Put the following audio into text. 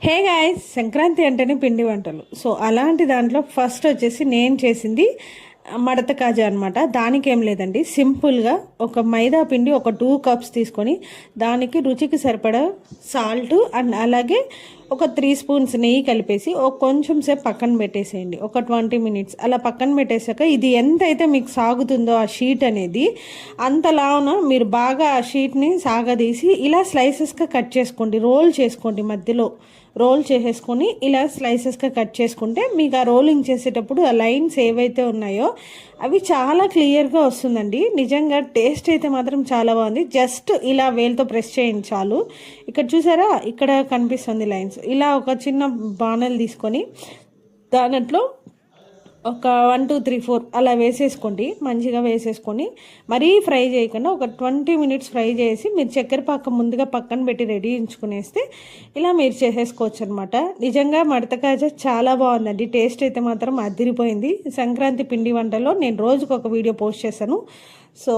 Hey guys, Sankranti అంటేనే పిండి వంటలు. సో అలాంటి దాంట్లో ఫస్ట్ వచ్చేసి నేను చేసింది మడత కాజా అనమాట. దానికి ఏం లేదండి, సింపుల్గా ఒక మైదా పిండి ఒక 2 కప్స్ తీసుకొని దానికి రుచికి సరిపడా సాల్ట్ అండ్ అలాగే ఒక 3 స్పూన్స్ నెయ్యి కలిపేసి ఒక కొంచెం సేపు పక్కన పెట్టేసేయండి. ఒక 20 మినిట్స్ అలా పక్కన పెట్టేశాక ఇది ఎంత అయితే మీకు సాగుతుందో ఆ షీట్ అనేది, అంతలావున మీరు బాగా ఆ షీట్ని సాగదీసి ఇలా స్లైసెస్గా కట్ చేసుకోండి. రోల్ చేసుకోండి, మధ్యలో రోల్ చేసేసుకొని ఇలా స్లైసెస్గా కట్ చేసుకుంటే మీకు ఆ రోలింగ్ చేసేటప్పుడు ఆ లైన్స్ ఏవైతే ఉన్నాయో అవి చాలా క్లియర్గా వస్తుందండి. నిజంగా టేస్ట్ అయితే మాత్రం చాలా బాగుంది. జస్ట్ ఇలా వేలుతో ప్రెస్ చేయండి చాలు. ఇక్కడ చూసారా, ఇక్కడ కనిపిస్తుంది లైన్స్. ఇలా ఒక చిన్న బాణలు తీసుకొని దాంట్లో ఒక 1 2 3 4 అలా వేసేసుకోండి. మంచిగా వేసేసుకొని మరీ ఫ్రై చేయకుండా ఒక 20 మినిట్స్ ఫ్రై చేసి మీరు చక్కెర పాకం ముందుగా పక్కన పెట్టి రెడీ ఉంచుకునేస్తే ఇలా మీరు చేసేసుకోవచ్చు అనమాట. నిజంగా మడత కాజా చాలా బాగుందండి. టేస్ట్ అయితే మాత్రం అదిరిపోయింది. సంక్రాంతి పిండి వంటలో నేను రోజుకు ఒక వీడియో పోస్ట్ చేశాను. సో